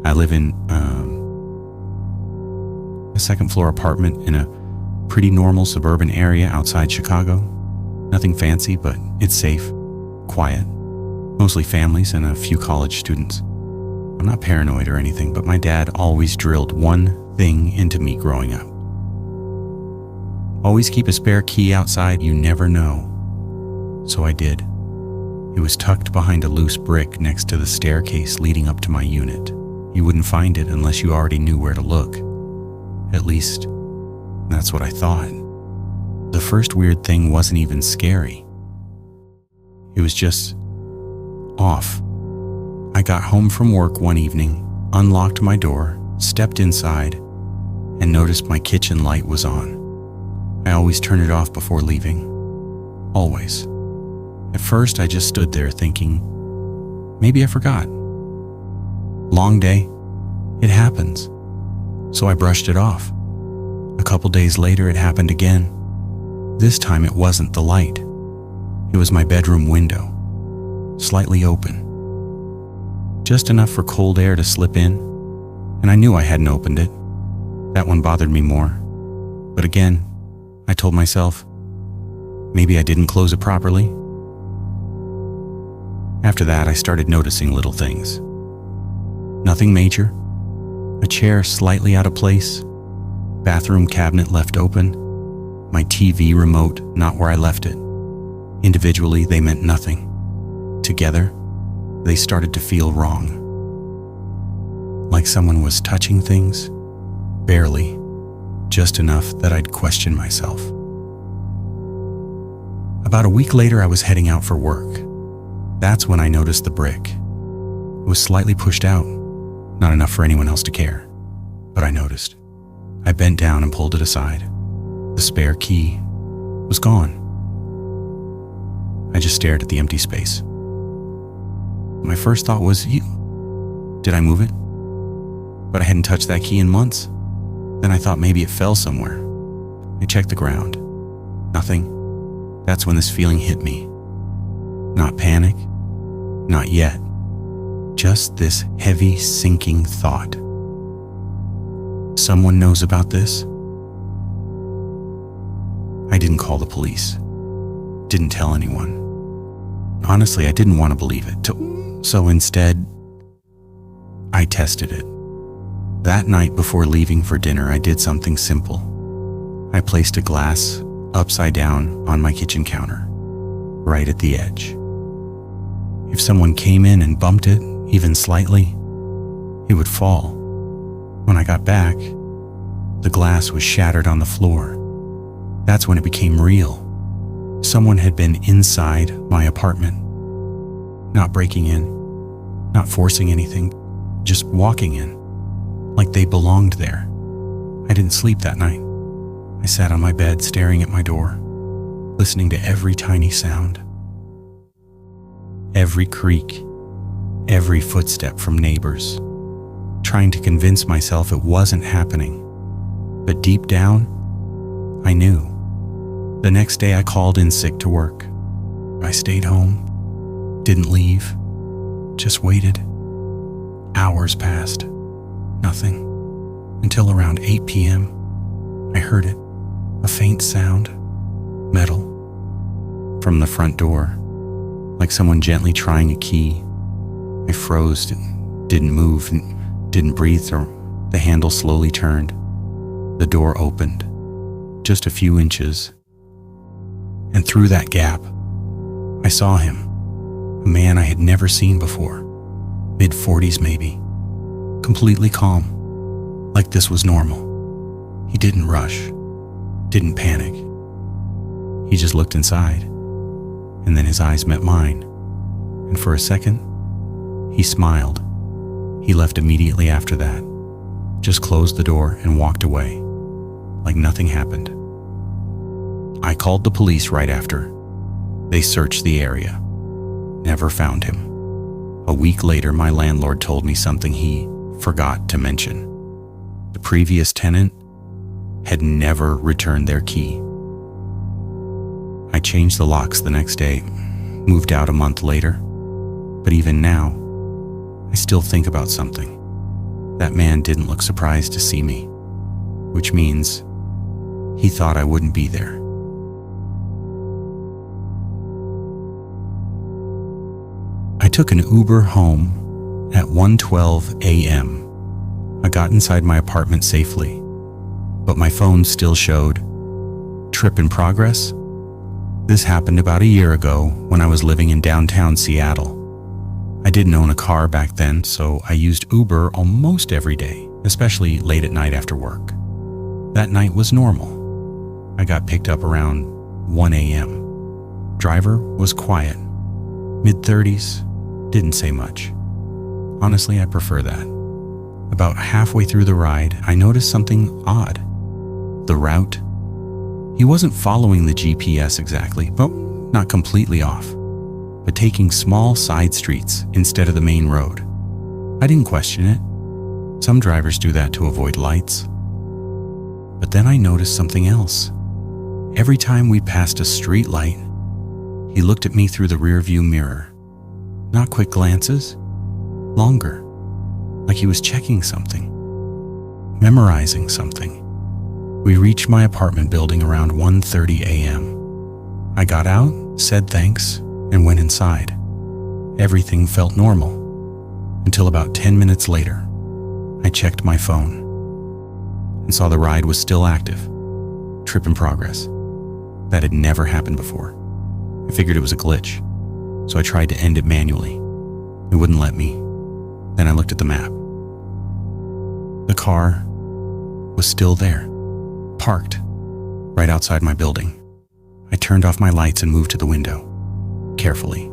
I live in a second-floor apartment in a pretty normal suburban area outside Chicago. Nothing fancy, but it's safe, quiet, mostly families and a few college students. I'm not paranoid or anything, but my dad always drilled one thing into me growing up. Always keep a spare key outside, you never know. So I did. It was tucked behind a loose brick next to the staircase leading up to my unit. You wouldn't find it unless you already knew where to look. At least, that's what I thought. The first weird thing wasn't even scary. It was just off. I got home from work one evening, unlocked my door, stepped inside, and noticed my kitchen light was on. I always turn it off before leaving. Always. At first, I just stood there thinking, maybe I forgot. Long day. It happens. So I brushed it off. A couple days later, it happened again. This time it wasn't the light. It was my bedroom window, slightly open. Just enough for cold air to slip in, and I knew I hadn't opened it. That one bothered me more. But again, I told myself, maybe I didn't close it properly. After that, I started noticing little things. Nothing major. A chair slightly out of place, bathroom cabinet left open, my TV remote not where I left it. Individually, they meant nothing. Together, they started to feel wrong. Like someone was touching things, barely, just enough that I'd question myself. About a week later, I was heading out for work. That's when I noticed the brick. It was slightly pushed out, not enough for anyone else to care, but I noticed. I bent down and pulled it aside. The spare key was gone. I just stared at the empty space. My first thought was, did I move it? But I hadn't touched that key in months. Then I thought maybe it fell somewhere. I checked the ground. Nothing. That's when this feeling hit me. Not panic. Not yet. Just this heavy, sinking thought. Someone knows about this? I didn't call the police. Didn't tell anyone. Honestly, I didn't want to believe it. So instead, I tested it. That night before leaving for dinner, I did something simple. I placed a glass upside down on my kitchen counter, right at the edge. If someone came in and bumped it, even slightly, it would fall. When I got back, the glass was shattered on the floor. That's when it became real. Someone had been inside my apartment. Not breaking in, not forcing anything, just walking in, like they belonged there. I didn't sleep that night. I sat on my bed staring at my door, listening to every tiny sound. Every creak, every footstep from neighbors, trying to convince myself it wasn't happening. But deep down, I knew. The next day I called in sick to work. I stayed home, didn't leave, just waited. Hours passed, nothing, until around 8 p.m. I heard it, a faint sound, metal, from the front door, like someone gently trying a key. I froze, didn't move, didn't breathe, or the handle slowly turned. The door opened, just a few inches. And through that gap, I saw him, a man I had never seen before, mid-40s maybe, completely calm, like this was normal. He didn't rush, didn't panic. He just looked inside, and then his eyes met mine, and for a second, he smiled. He left immediately after that, just closed the door and walked away, like nothing happened. I called the police right after. They searched the area. Never found him. A week later, my landlord told me something he forgot to mention. The previous tenant had never returned their key. I changed the locks the next day, moved out a month later, but even now, I still think about something. That man didn't look surprised to see me, which means he thought I wouldn't be there. I took an Uber home at 1:12 a.m. I got inside my apartment safely, but my phone still showed trip in progress. This happened about a year ago when I was living in downtown Seattle. I didn't own a car back then, so I used Uber almost every day, especially late at night after work. That night was normal. I got picked up around 1 a.m. Driver was quiet, mid-30s, didn't say much. Honestly, I prefer that. About halfway through the ride, I noticed something odd. The route. He wasn't following the GPS exactly, but not completely off, but taking small side streets instead of the main road. I didn't question it. Some drivers do that to avoid lights. But then I noticed something else. Every time we passed a street light, he looked at me through the rearview mirror. Not quick glances, longer, like he was checking something, memorizing something. We reached my apartment building around 1:30 a.m. I got out, said thanks, and went inside. Everything felt normal, until about 10 minutes later, I checked my phone and saw the ride was still active, trip in progress. That had never happened before. I figured it was a glitch, so I tried to end it manually. It wouldn't let me. Then I looked at the map. The car was still there, parked right outside my building. I turned off my lights and moved to the window, carefully,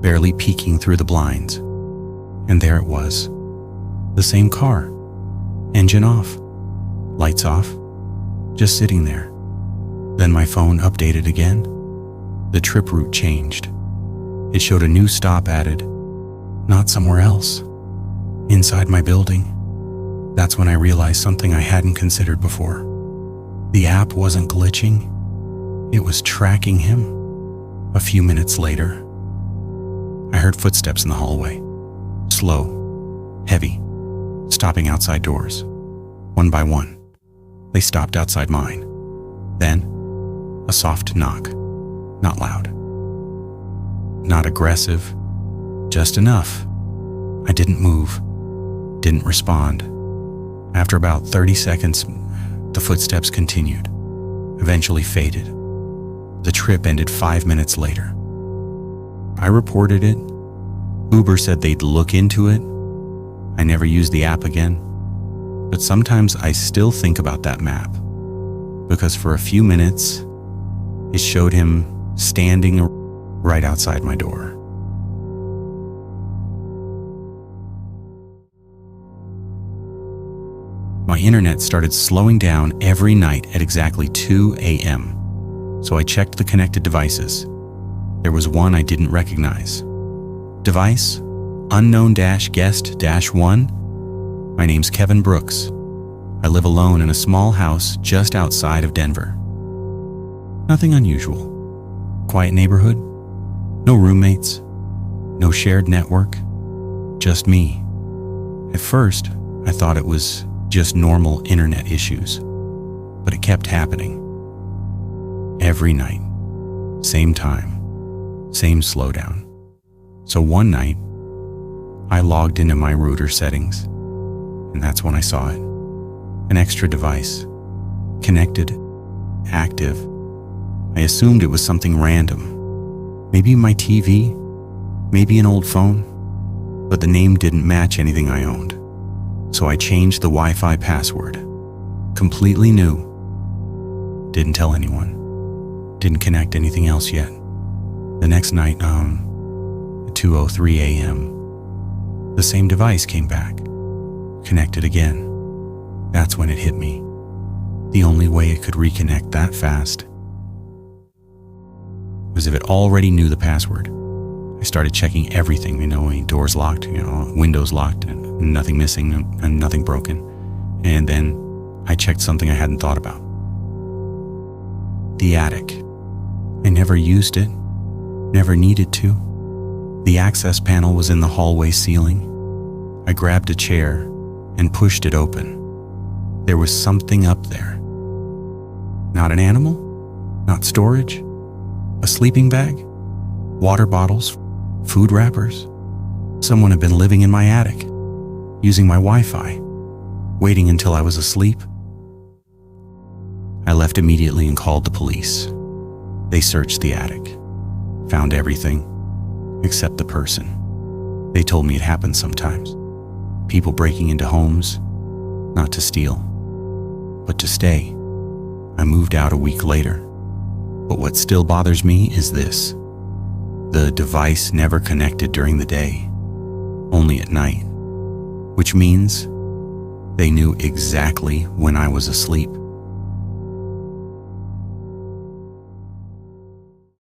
barely peeking through the blinds. And there it was, the same car, engine off, lights off, just sitting there. Then my phone updated again. The trip route changed. It showed a new stop added, not somewhere else, inside my building. That's when I realized something I hadn't considered before. The app wasn't glitching. It was tracking him. A few minutes later, I heard footsteps in the hallway. Slow, heavy, stopping outside doors. One by one, they stopped outside mine. Then, a soft knock. Not loud. Not aggressive. Just enough. I didn't move. Didn't respond. After about 30 seconds, the footsteps continued, eventually faded. The trip ended 5 minutes later. I reported it. Uber said they'd look into it. I never used the app again. But sometimes I still think about that map, because for a few minutes, it showed him standing right outside my door. My internet started slowing down every night at exactly 2 a.m. So I checked the connected devices. There was one I didn't recognize. Device, unknown-guest-1. My name's Kevin Brooks. I live alone in a small house just outside of Denver. Nothing unusual. Quiet neighborhood. No roommates. No shared network. Just me. At first, I thought it was just normal internet issues, but it kept happening. Every night, same time, same slowdown. So one night, I logged into my router settings, and that's when I saw it. An extra device, connected, active. I assumed it was something random. Maybe my TV, maybe an old phone, but the name didn't match anything I owned. So I changed the Wi-Fi password. Completely new. Didn't tell anyone. Didn't connect anything else yet. The next night, at 2:03 a.m., the same device came back. Connected again. That's when it hit me. The only way it could reconnect that fast was if it already knew the password. I started checking everything, doors locked, windows locked, and nothing missing and nothing broken. And then I checked something I hadn't thought about. The attic. I never used it, never needed to. The access panel was in the hallway ceiling. I grabbed a chair and pushed it open. There was something up there. Not an animal, not storage, a sleeping bag, water bottles, food wrappers. Someone had been living in my attic, using my Wi-Fi, waiting until I was asleep. I left immediately and called the police. They searched the attic, found everything except the person. They told me it happens sometimes. People breaking into homes, not to steal, but to stay. I moved out a week later. But what still bothers me is this. The device never connected during the day, only at night, which means they knew exactly when I was asleep.